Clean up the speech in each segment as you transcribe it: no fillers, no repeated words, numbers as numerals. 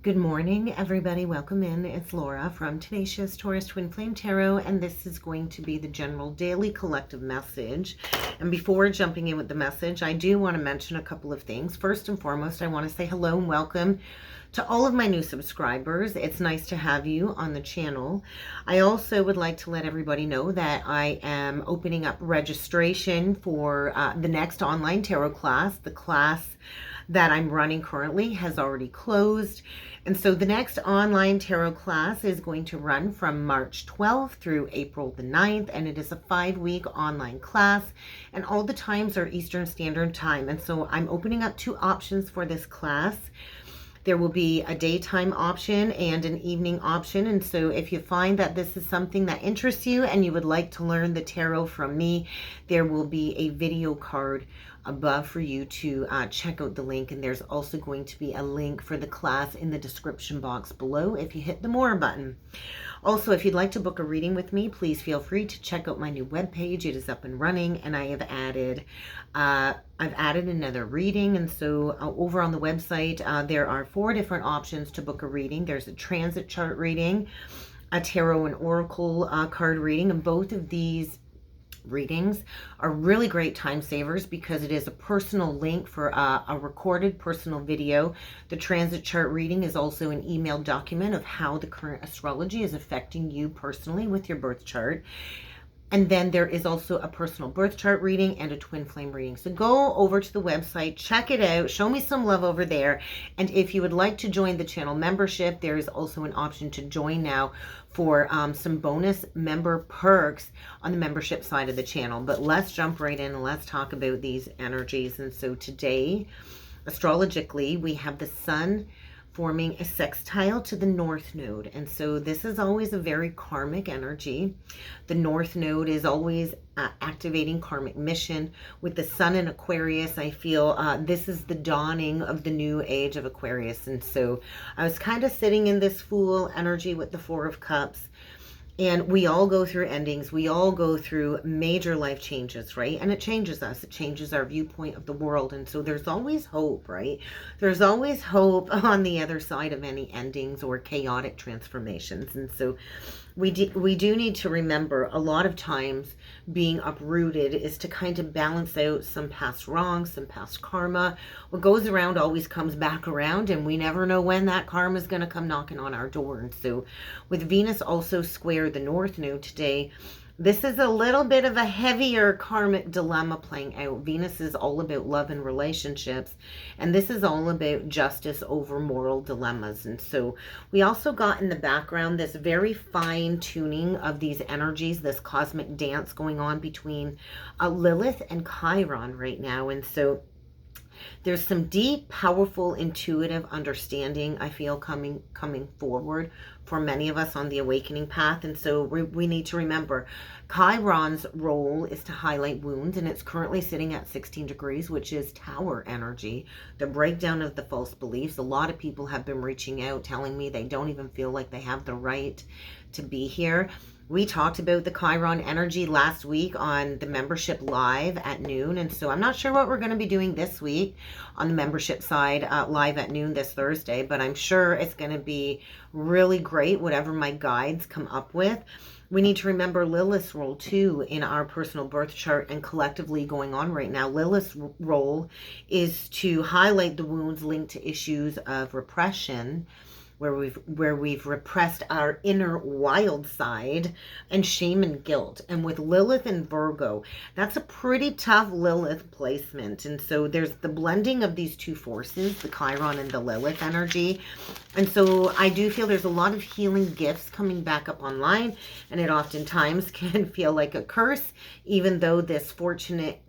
Good morning, everybody. Welcome in. It's Laura from Tenacious Taurus Twin Flame Tarot, and this is going to be the general daily collective message. And before jumping in with the message, I do want to mention a couple of things. First and foremost, I want to say hello and welcome to all of my new subscribers. It's nice to have you on the channel. I also would like to let everybody know that I am opening up registration for the next online tarot class. The class that I'm running currently has already closed. And so the next online tarot class is going to run from March 12th through April the 9th, and it is a 5-week online class, and all the times are Eastern Standard Time. And so I'm opening up 2 options for this class. There will be a daytime option and an evening option. And so if you find that this is something that interests you and you would like to learn the tarot from me, there will be a video card above for you to check out the link. And there's also going to be a link for the class in the description box below if you hit the more button. Also, if you'd like to book a reading with me, please feel free to check out my new webpage. It is up and running, and I have added another reading. And so over on the website, there are 4 different options to book a reading. There's a transit chart reading, a tarot and oracle card reading, and both of these readings are really great time savers because it is a personal link for a recorded personal video. The transit chart reading is also an emailed document of how the current astrology is affecting you personally with your birth chart. And then there is also a personal birth chart reading and a twin flame reading. So go over to the website, check it out, show me some love over there. And if you would like to join the channel membership, there is also an option to join now for some bonus member perks on the membership side of the channel. But let's jump right in and let's talk about these energies. And so today, astrologically, we have the sun forming a sextile to the North Node. And so this is always a very karmic energy. The North Node is always activating karmic mission. With the sun in Aquarius, I feel this is the dawning of the new age of Aquarius. And so I was kind of sitting in this Fool energy with the 4 of Cups. And we all go through endings. We all go through major life changes, right? And it changes us. It changes our viewpoint of the world. And so there's always hope, right? There's always hope on the other side of any endings or chaotic transformations. And so we do need to remember a lot of times being uprooted is to kind of balance out some past wrongs, some past karma. What goes around always comes back around, and we never know when that karma is going to come knocking on our door. And so with Venus also square the North Node today, this is a little bit of a heavier karmic dilemma playing out. Venus is all about love and relationships, and this is all about justice over moral dilemmas. And so we also got in the background this very fine tuning of these energies, this cosmic dance going on between Lilith and Chiron right now. And so there's some deep, powerful, intuitive understanding, I feel, coming forward for many of us on the awakening path. And so we need to remember Chiron's role is to highlight wounds, and it's currently sitting at 16 degrees, which is Tower energy, the breakdown of the false beliefs. A lot of people have been reaching out, telling me they don't even feel like they have the right to be here. We talked about the Chiron energy last week on the membership live at noon. And so I'm not sure what we're going to be doing this week on the membership side live at noon this Thursday, but I'm sure it's going to be really great, whatever my guides come up with. We need to remember Lilith's role too in our personal birth chart and collectively going on right now. Lilith's role is to highlight the wounds linked to issues of repression, where we've repressed our inner wild side, and shame and guilt. And with Lilith and Virgo, that's a pretty tough Lilith placement. And so there's the blending of these 2 forces, the Chiron and the Lilith energy. And so I do feel there's a lot of healing gifts coming back up online, and it oftentimes can feel like a curse, even though this fortunate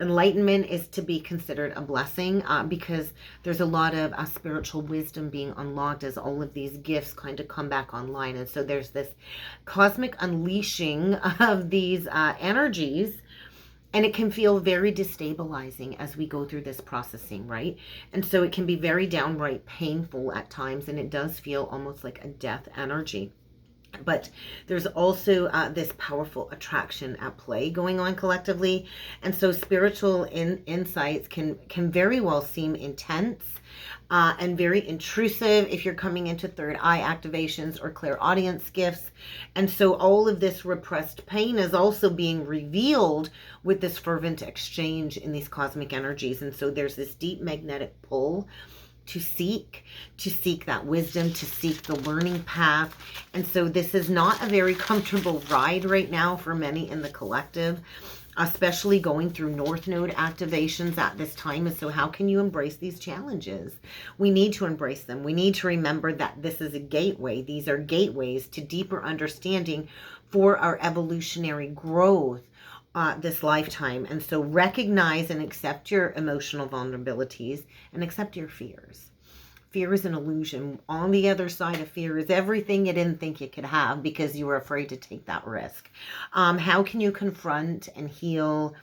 enlightenment is to be considered a blessing because there's a lot of spiritual wisdom being unlocked as all of these gifts kind of come back online. And so there's this cosmic unleashing of these energies, and it can feel very destabilizing as we go through this processing, right? And so it can be very downright painful at times, and it does feel almost like a death energy. But there's also this powerful attraction at play going on collectively. And so spiritual insights can very well seem intense and very intrusive if you're coming into third eye activations or clairaudience gifts. And so all of this repressed pain is also being revealed with this fervent exchange in these cosmic energies. And so there's this deep magnetic pull to seek that wisdom, to seek the learning path. And so this is not a very comfortable ride right now for many in the collective, especially going through North Node activations at this time. And so how can you embrace these challenges? We need to embrace them. We need to remember that this is a gateway. These are gateways to deeper understanding for our evolutionary growth this lifetime. And so recognize and accept your emotional vulnerabilities and accept your fears. Fear is an illusion. On the other side of fear is everything you didn't think you could have because you were afraid to take that risk. How can you confront and heal?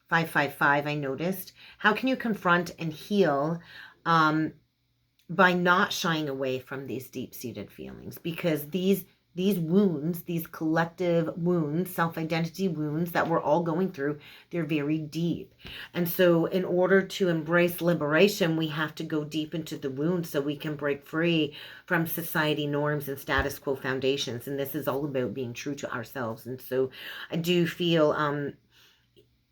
555, I noticed. How can you confront and heal by not shying away from these deep-seated feelings? Because these wounds, these collective wounds, self-identity wounds that we're all going through, they're very deep. And so in order to embrace liberation, we have to go deep into the wounds so we can break free from society norms and status quo foundations. And this is all about being true to ourselves. And so I do feel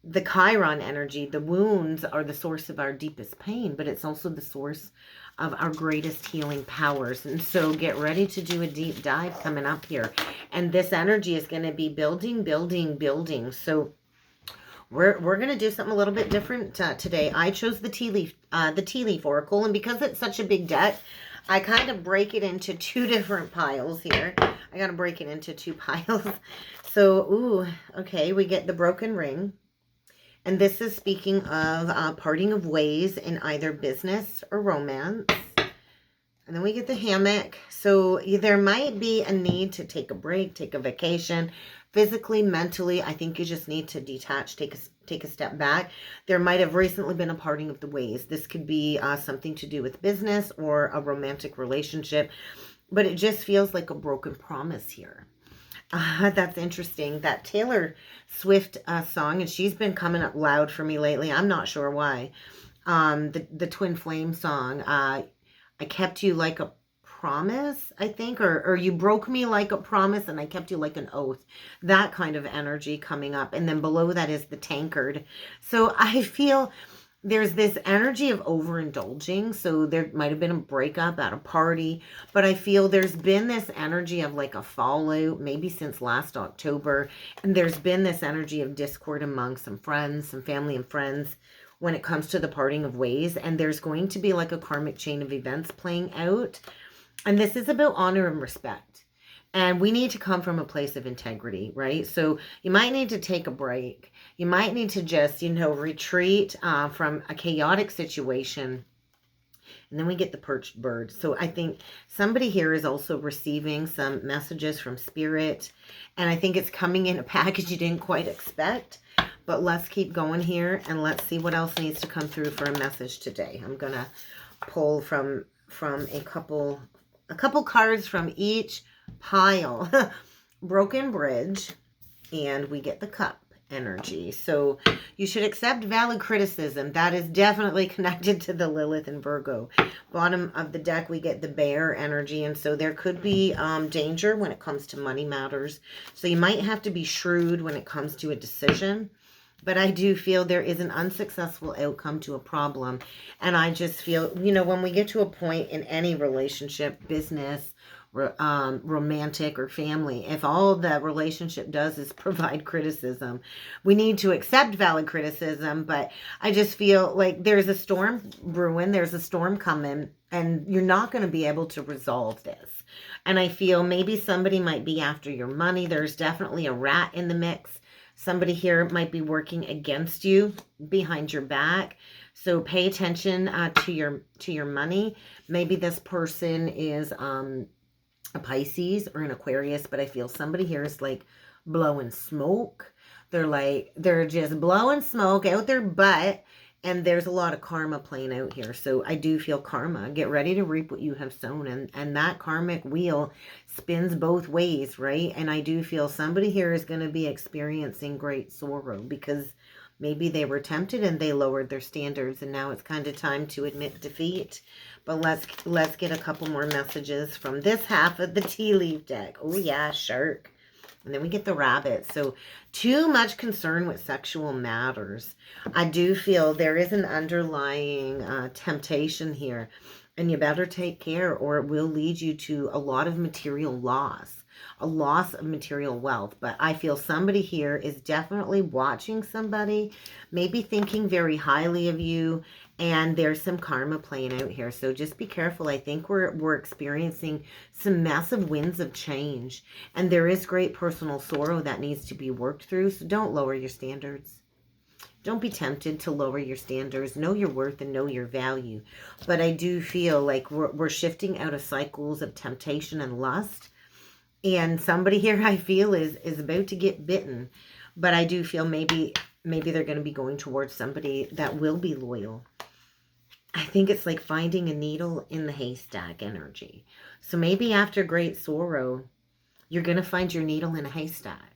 the Chiron energy, the wounds are the source of our deepest pain, but it's also the source of our greatest healing powers. And so get ready to do a deep dive coming up here. And this energy is going to be building, building, building. So we're going to do something a little bit different today. I chose the tea leaf oracle, and because it's such a big deck, I kind of break it into two different piles here. I got to break it into two piles. So, ooh, okay, we get the broken ring. And this is speaking of parting of ways in either business or romance. And then we get the hammock. So there might be a need to take a break, take a vacation. Physically, mentally, I think you just need to detach, take a step back. There might have recently been a parting of the ways. This could be something to do with business or a romantic relationship. But it just feels like a broken promise here. That's interesting. That Taylor Swift song, and she's been coming up loud for me lately. I'm not sure why. The Twin Flame song, I kept you like a promise, I think, or you broke me like a promise and I kept you like an oath. That kind of energy coming up. And then below that is the tankard. So I feel there's this energy of overindulging. So there might have been a breakup at a party, but I feel there's been this energy of like a fallout, maybe since last October. And there's been this energy of discord among some friends, some family and friends when it comes to the parting of ways. And there's going to be like a karmic chain of events playing out. And this is about honor and respect. And we need to come from a place of integrity, right? So you might need to take a break. You might need to just, retreat from a chaotic situation. And then we get the perched bird. So I think somebody here is also receiving some messages from spirit. And I think it's coming in a package you didn't quite expect. But let's keep going here and let's see what else needs to come through for a message today. I'm going to pull from a couple cards from each pile. Broken bridge, and we get the cup energy. So you should accept valid criticism. That is definitely connected to the Lilith and Virgo. Bottom of the deck, we get the bear energy, and so there could be danger when it comes to money matters. So you might have to be shrewd when it comes to a decision. But I do feel there is an unsuccessful outcome to a problem. And I just feel, when we get to a point in any relationship, business, romantic or family, if all the relationship does is provide criticism, we need to accept valid criticism. But I just feel like there's a storm brewing, there's a storm coming, and you're not going to be able to resolve this. And I feel maybe somebody might be after your money. There's definitely a rat in the mix. Somebody here might be working against you, behind your back. So pay attention to your money. Maybe this person is a Pisces or an Aquarius, but I feel somebody here is like blowing smoke. They're just blowing smoke out their butt, And there's a lot of karma playing out here. So I do feel karma. Get ready to reap what you have sown. And that karmic wheel spins both ways, right? And I do feel somebody here is going to be experiencing great sorrow because maybe they were tempted and they lowered their standards. And now it's kind of time to admit defeat. But let's get a couple more messages from this half of the tea leaf deck. Oh yeah, shark. And then we get the rabbit. So too much concern with sexual matters. I do feel there is an underlying temptation here. And you better take care or it will lead you to a lot of material loss. A loss of material wealth. But I feel somebody here is definitely watching somebody. Maybe thinking very highly of you. And there's some karma playing out here. So just be careful. I think we're experiencing some massive winds of change. And there is great personal sorrow that needs to be worked through. So don't lower your standards. Don't be tempted to lower your standards. Know your worth and know your value. But I do feel like we're shifting out of cycles of temptation and lust. And somebody here I feel is about to get bitten. But I do feel maybe they're going to be going towards somebody that will be loyal. I think it's like finding a needle in the haystack energy. So maybe after great sorrow, you're going to find your needle in a haystack.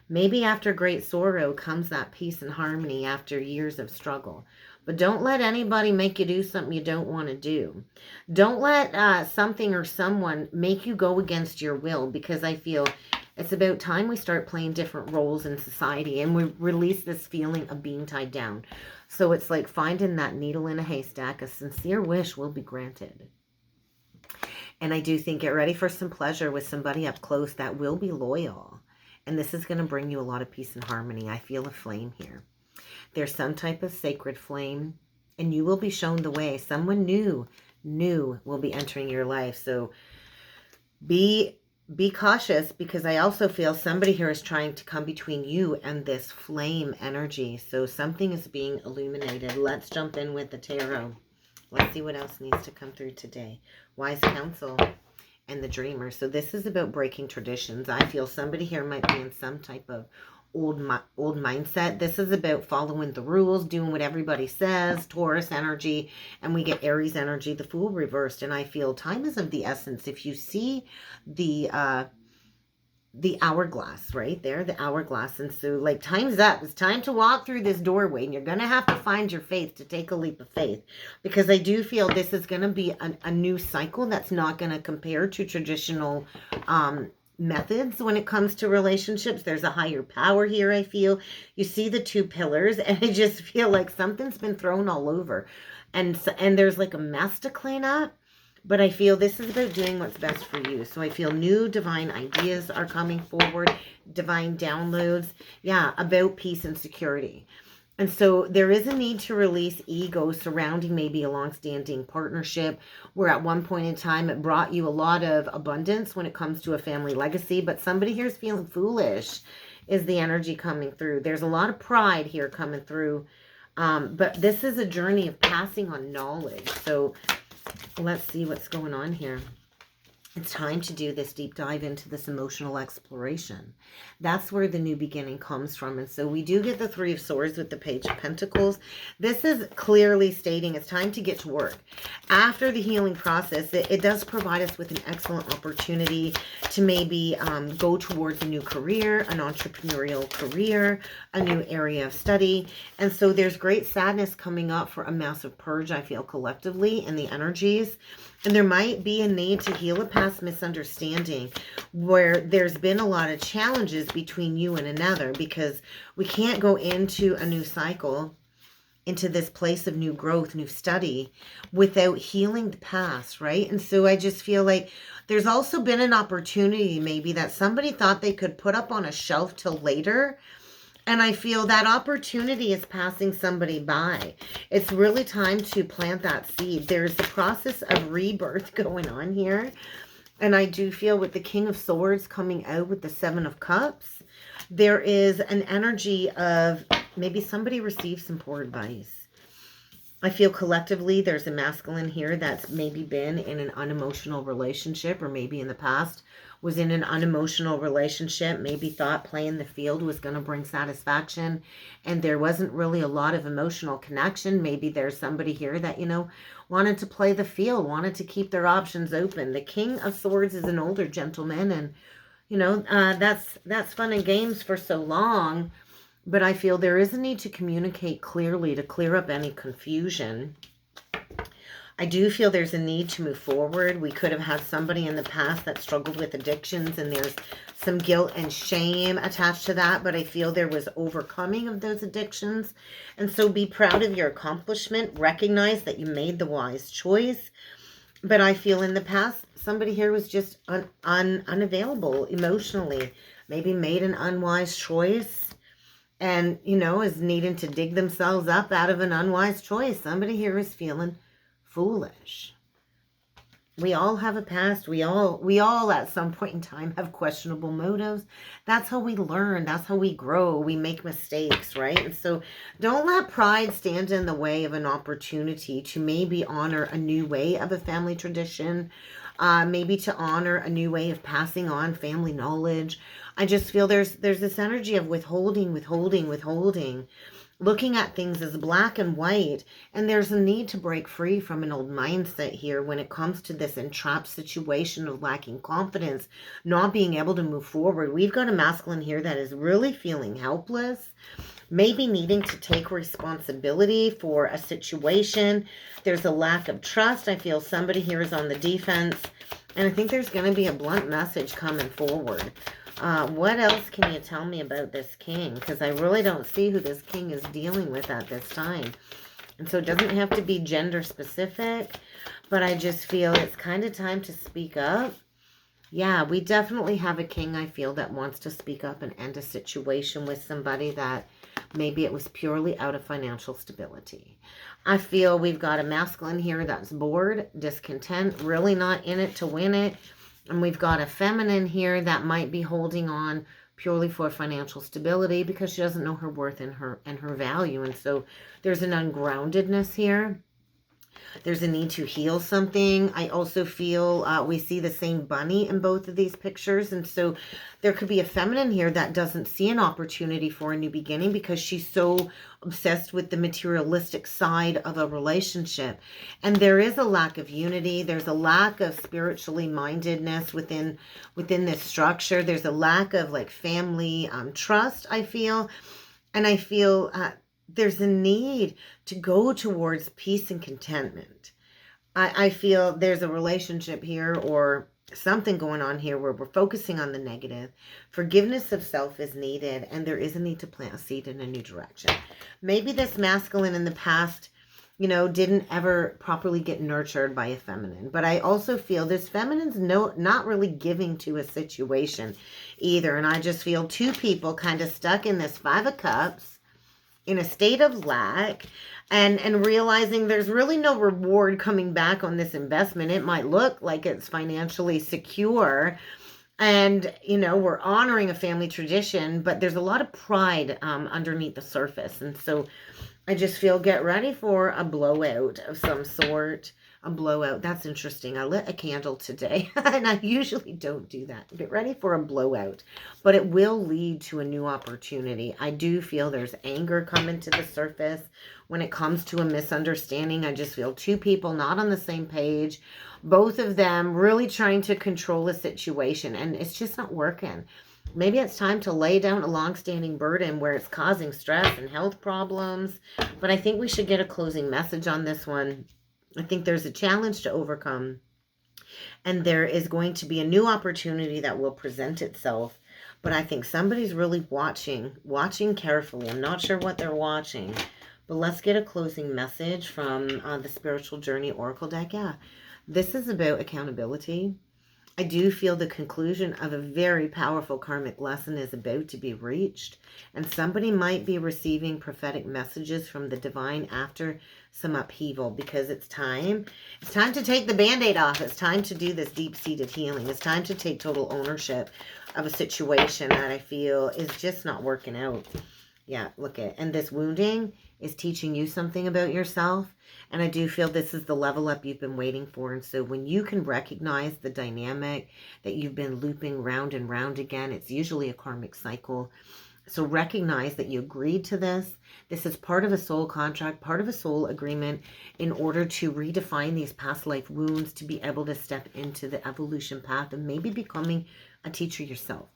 Maybe after great sorrow comes that peace and harmony after years of struggle. But don't let anybody make you do something you don't want to do. Don't let something or someone make you go against your will, because I feel it's about time we start playing different roles in society and we release this feeling of being tied down. So it's like finding that needle in a haystack. A sincere wish will be granted. And I do think get ready for some pleasure with somebody up close that will be loyal. And this is going to bring you a lot of peace and harmony. I feel a flame here. There's some type of sacred flame. And you will be shown the way. Someone new will be entering your life. So be cautious, because I also feel somebody here is trying to come between you and this flame energy. So something is being illuminated. Let's jump in with the tarot. Let's see what else needs to come through today. Wise counsel and the dreamer. So this is about breaking traditions. I feel somebody here might be in some type of old mindset. This is about following the rules, doing what everybody says. Taurus energy, and we get Aries energy, the Fool reversed. And I feel time is of the essence. If you see the hourglass right there, the hourglass, and so like time's up. It's time to walk through this doorway, and you're gonna have to find your faith to take a leap of faith, because I do feel this is gonna be a new cycle that's not gonna compare to traditional methods when it comes to relationships. There's a higher power here. I feel you see the two pillars, and I just feel like something's been thrown all over, and there's like a mess to clean up. But I feel this is about doing what's best for you. So I feel new divine ideas are coming forward, divine downloads, yeah, about peace and security. And so there is a need to release ego surrounding maybe a long-standing partnership where at one point in time it brought you a lot of abundance when it comes to a family legacy. But somebody here is feeling foolish is the energy coming through. There's a lot of pride here coming through. But this is a journey of passing on knowledge. So let's see what's going on here. It's time to do this deep dive into this emotional exploration. That's where the new beginning comes from. And so we do get the Three of Swords with the Page of Pentacles. This is clearly stating it's time to get to work. After the healing process, it does provide us with an excellent opportunity to maybe go towards a new career, an entrepreneurial career, a new area of study. And so there's great sadness coming up for a massive purge, I feel, collectively in the energies. And there might be a need to heal a past misunderstanding where there's been a lot of challenges between you and another, because we can't go into a new cycle, into this place of new growth, new study, without healing the past, right? And so I just feel like there's also been an opportunity maybe that somebody thought they could put up on a shelf till later. And I feel that opportunity is passing somebody by. It's really time to plant that seed. There's a process of rebirth going on here. And I do feel with the King of Swords coming out with the Seven of Cups, there is an energy of maybe somebody received some poor advice. I feel collectively there's a masculine here that's maybe been in an unemotional relationship, or maybe in the past was in an unemotional relationship, maybe thought playing the field was going to bring satisfaction, and there wasn't really a lot of emotional connection. Maybe there's somebody here that, wanted to play the field, wanted to keep their options open. The King of Swords is an older gentleman, and, that's fun and games for so long. But I feel there is a need to communicate clearly to clear up any confusion. I do feel there's a need to move forward. We could have had somebody in the past that struggled with addictions, and there's some guilt and shame attached to that, but I feel there was overcoming of those addictions. And so be proud of your accomplishment. Recognize that you made the wise choice. But I feel in the past, somebody here was just unavailable emotionally, maybe made an unwise choice, and, is needing to dig themselves up out of an unwise choice. Somebody here is feeling foolish. We all have a past. We all at some point in time have questionable motives. That's how we learn. That's how we grow. We make mistakes, right? And so don't let pride stand in the way of an opportunity to maybe honor a new way of a family tradition, maybe to honor a new way of passing on family knowledge. I just feel there's this energy of withholding, looking at things as black and white, and there's a need to break free from an old mindset here when it comes to this entrapped situation of lacking confidence, not being able to move forward. We've got a masculine here that is really feeling helpless, maybe needing to take responsibility for a situation. There's a lack of trust. I feel somebody here is on the defense, and I think there's going to be a blunt message coming forward. What else can you tell me about this king? Because I really don't see who this king is dealing with at this time. And so it doesn't have to be gender specific, but I just feel it's kind of time to speak up. Yeah, we definitely have a king, I feel, that wants to speak up and end a situation with somebody that maybe it was purely out of financial stability. I feel we've got a masculine here that's bored, discontent, really not in it to win it. And we've got a feminine here that might be holding on purely for financial stability because she doesn't know her worth and her value. And so there's an ungroundedness here. There's a need to heal something. I also feel we see the same bunny in both of these pictures. And so there could be a feminine here that doesn't see an opportunity for a new beginning because she's so obsessed with the materialistic side of a relationship. And there is a lack of unity. There's a lack of spiritually mindedness within this structure. There's a lack of like family trust, I feel. And I feel there's a need to go towards peace and contentment. I feel there's a relationship here or something going on here where we're focusing on the negative. Forgiveness of self is needed, and there is a need to plant a seed in a new direction. Maybe this masculine in the past, didn't ever properly get nurtured by a feminine. But I also feel this feminine's not really giving to a situation either. And I just feel two people kind of stuck in this Five of Cups, in a state of lack, and realizing there's really no reward coming back on this investment. It might look like it's financially secure, and we're honoring a family tradition, but there's a lot of pride underneath the surface. And so I just feel get ready for a blowout of some sort. A blowout. That's interesting. I lit a candle today, and I usually don't do that. Get ready for a blowout, but it will lead to a new opportunity. I do feel there's anger coming to the surface when it comes to a misunderstanding. I just feel two people not on the same page, both of them really trying to control a situation, and it's just not working. Maybe it's time to lay down a long-standing burden where it's causing stress and health problems, but I think we should get a closing message on this one. I think there's a challenge to overcome, and there is going to be a new opportunity that will present itself. But I think somebody's really watching carefully. I'm not sure what they're watching, but let's get a closing message from the Spiritual Journey Oracle deck. Yeah, this is about accountability. I do feel the conclusion of a very powerful karmic lesson is about to be reached, and somebody might be receiving prophetic messages from the divine after some upheaval, because it's time to take the band-aid off. It's time to do this deep-seated healing. It's time to take total ownership of a situation that I feel is just not working out. Yeah, look at, and this wounding is teaching you something about yourself. And I do feel this is the level up you've been waiting for. And so when you can recognize the dynamic that you've been looping round and round again, it's usually a karmic cycle. So recognize that you agreed to this. This is part of a soul contract, part of a soul agreement in order to redefine these past life wounds, to be able to step into the evolution path of maybe becoming a teacher yourself.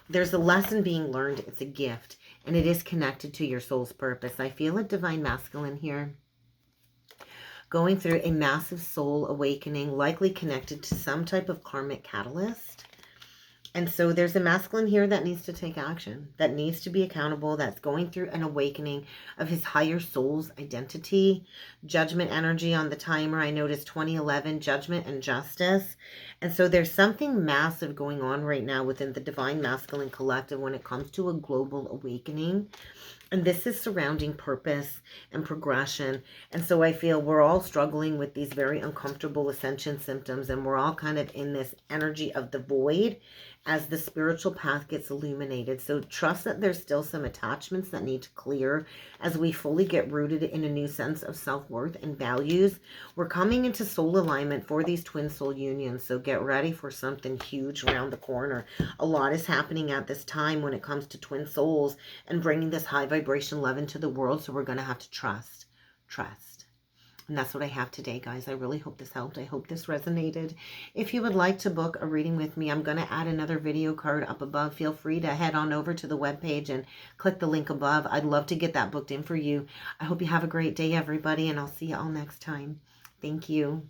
There's a lesson being learned. It's a gift, and it is connected to your soul's purpose. I feel a divine masculine here going through a massive soul awakening, likely connected to some type of karmic catalyst. And so there's a masculine here that needs to take action, that needs to be accountable, that's going through an awakening of his higher soul's identity. Judgment energy on the timer. I noticed 2011, judgment and justice. And so there's something massive going on right now within the divine masculine collective when it comes to a global awakening. And this is surrounding purpose and progression. And so I feel we're all struggling with these very uncomfortable ascension symptoms. And we're all kind of in this energy of the void as the spiritual path gets illuminated. So trust that there's still some attachments that need to clear as we fully get rooted in a new sense of self-worth and values. We're coming into soul alignment for these twin soul unions. So get ready for something huge around the corner. A lot is happening at this time when it comes to twin souls and bringing this high vibration love into the world. So we're going to have to trust. And that's what I have today, guys. I really hope this helped. I hope this resonated. If you would like to book a reading with me, I'm going to add another video card up above. Feel free to head on over to the webpage and click the link above. I'd love to get that booked in for you. I hope you have a great day, everybody, and I'll see you all next time. Thank you.